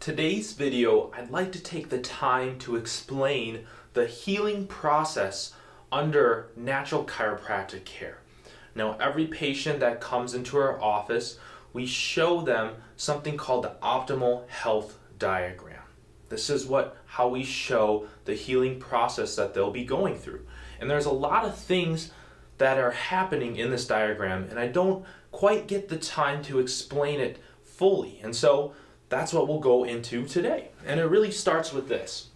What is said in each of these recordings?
Today's video, I'd like to take the time to explain the healing process under natural chiropractic care. Now, every patient that comes into our office, we show them something called the optimal health diagram. This is how we show the healing process that they'll be going through. And there's a lot of things that are happening in this diagram, and I don't quite get the time to explain it fully. And so that's what we'll go into today. And it really starts with this.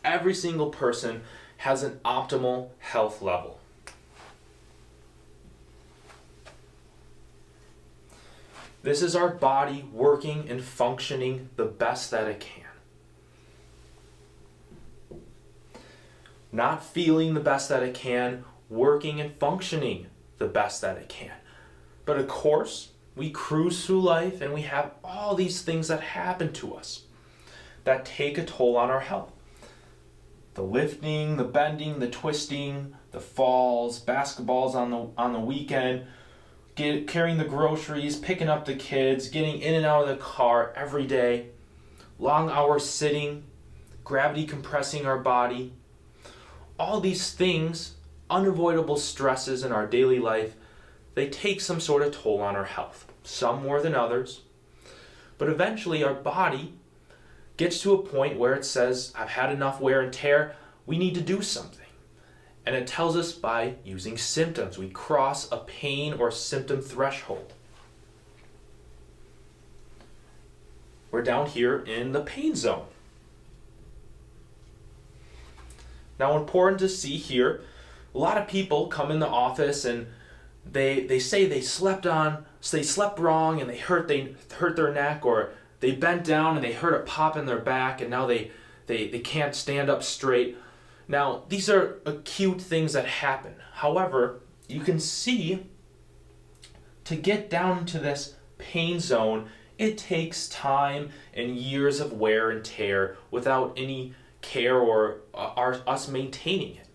Every single person has an optimal health level. This is our body working and functioning the best that it can. Not feeling the best that it can, working and functioning the best that it can. But of course, we cruise through life and we have all these things that happen to us that take a toll on our health. The lifting, the bending, the twisting, the falls, basketballs on the weekend, carrying the groceries, picking up the kids, getting in and out of the car every day, long hours sitting, gravity compressing our body. All these things, unavoidable stresses in our daily life, they take some sort of toll on our health, some more than others. But eventually our body gets to a point where it says, I've had enough wear and tear, we need to do something. And it tells us by using symptoms. We cross a pain or symptom threshold. We're down here in the pain zone. Now, important to see here, a lot of people come in the office and they say they slept wrong and they hurt their neck, or they bent down and they heard a pop in their back and now they can't stand up straight. Now, these are acute things that happen. However, you can see to get down to this pain zone, it takes time and years of wear and tear without any care or us maintaining it.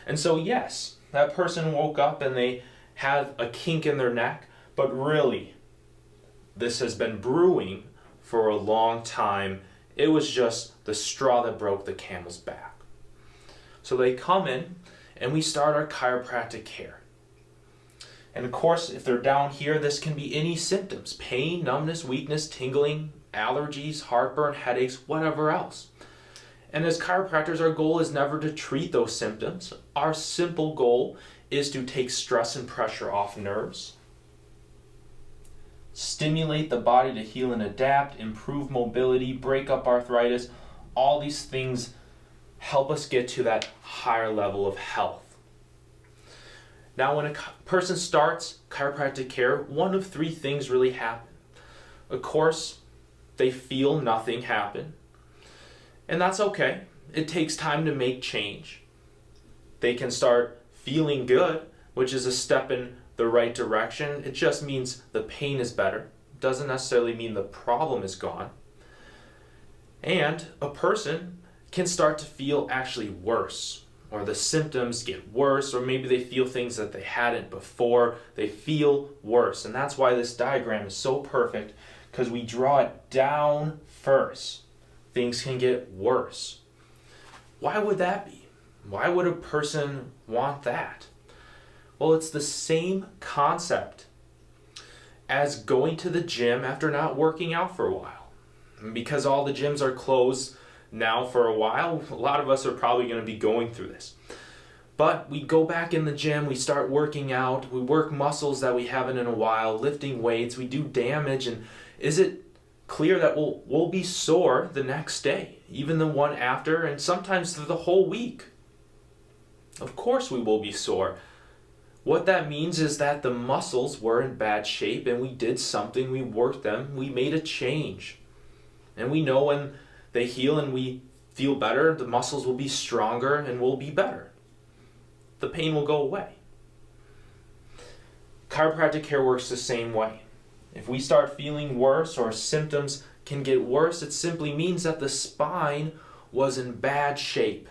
And so yes, that person woke up and they had a kink in their neck, but really, this has been brewing for a long time. It was just the straw that broke the camel's back. So they come in and we start our chiropractic care. And of course, if they're down here, this can be any symptoms: pain, numbness, weakness, tingling, allergies, heartburn, headaches, whatever else. And as chiropractors, our goal is never to treat those symptoms. Our simple goal is to take stress and pressure off nerves, stimulate the body to heal and adapt, improve mobility, break up arthritis. All these things help us get to that higher level of health. Now, when a person starts chiropractic care, one of three things really happen. Of course, they feel nothing happen. And that's okay. It takes time to make change. They can start feeling good, which is a step in the right direction. It just means the pain is better. It doesn't necessarily mean the problem is gone. And a person can start to feel actually worse, or the symptoms get worse, or maybe they feel things that they hadn't before. They feel worse. And that's why this diagram is so perfect, because we draw it down first. Things can get worse. Why would that be? Why would a person want that? Well, it's the same concept as going to the gym after not working out for a while. And because all the gyms are closed now for a while, a lot of us are probably going to be going through this. But we go back in the gym, we start working out, we work muscles that we haven't in a while, lifting weights, we do damage, and is it clear that we'll be sore the next day, even the one after, and sometimes through the whole week? Of course we will be sore. What that means is that the muscles were in bad shape and we did something, we worked them, we made a change. And we know when they heal and we feel better, the muscles will be stronger and we'll be better. The pain will go away. Chiropractic care works the same way. If we start feeling worse or symptoms can get worse, it simply means that the spine was in bad shape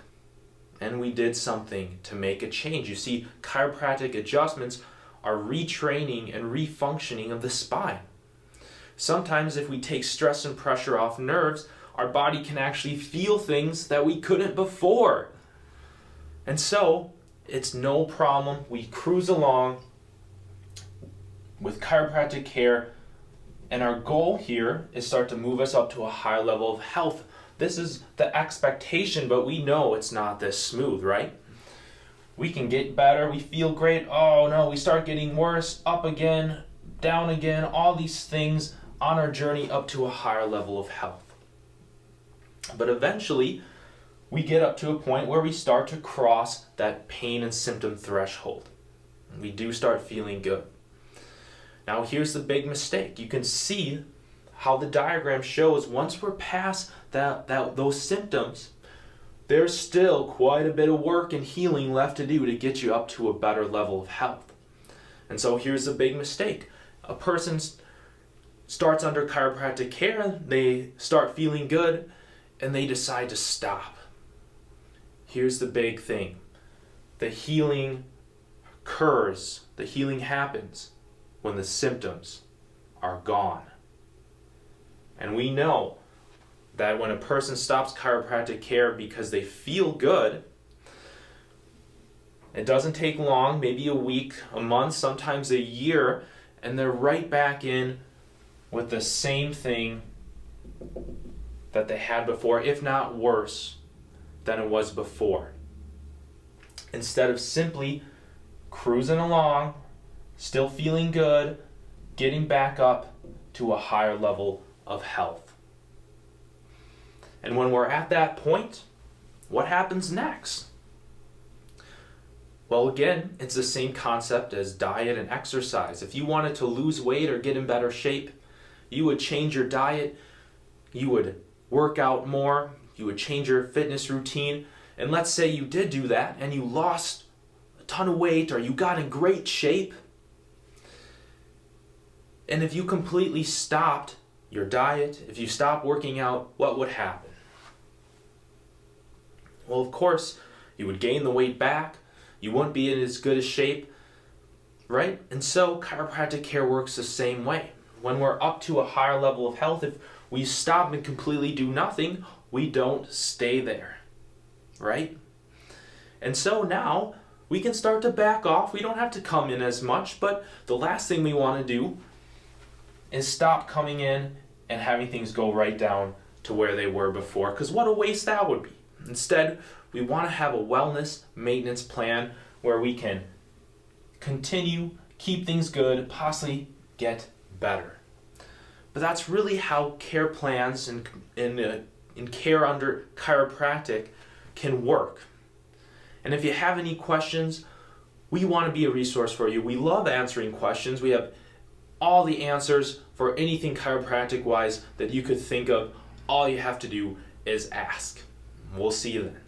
and we did something to make a change. You see, chiropractic adjustments are retraining and refunctioning of the spine. Sometimes if we take stress and pressure off nerves, our body can actually feel things that we couldn't before. And so, it's no problem. We cruise along with chiropractic care, and our goal here is start to move us up to a higher level of health. This is the expectation, but we know it's not this smooth, right? We can get better, we feel great, oh no, we start getting worse, up again, down again, all these things on our journey up to a higher level of health. But eventually, we get up to a point where we start to cross that pain and symptom threshold. And we do start feeling good. Now here's the big mistake. You can see how the diagram shows once we're past those symptoms, there's still quite a bit of work and healing left to do to get you up to a better level of health. And so here's the big mistake. A person starts under chiropractic care, they start feeling good, and they decide to stop. Here's the big thing. The healing occurs, the healing happens when the symptoms are gone. And we know that when a person stops chiropractic care because they feel good, it doesn't take long, maybe a week, a month, sometimes a year, and they're right back in with the same thing that they had before, if not worse than it was before. Instead of simply cruising along, still feeling good, getting back up to a higher level of health. And when we're at that point, what happens next? Well, again, it's the same concept as diet and exercise. If you wanted to lose weight or get in better shape, you would change your diet, you would work out more, you would change your fitness routine, and let's say you did do that and you lost a ton of weight or you got in great shape. And if you completely stopped your diet, if you stopped working out, what would happen? Well, of course, you would gain the weight back, you wouldn't be in as good a shape, right? And so chiropractic care works the same way. When we're up to a higher level of health, if we stop and completely do nothing, we don't stay there, right? And so now we can start to back off. We don't have to come in as much, but the last thing we want to do is stop coming in and having things go right down to where they were before, because what a waste that would be. Instead, we want to have a wellness maintenance plan where we can continue, keep things good, possibly get better. But that's really how care plans and care under chiropractic can work. And if you have any questions, we want to be a resource for you. We love answering questions. We have all the answers for anything chiropractic wise that you could think of. All you have to do is ask. We'll see you then.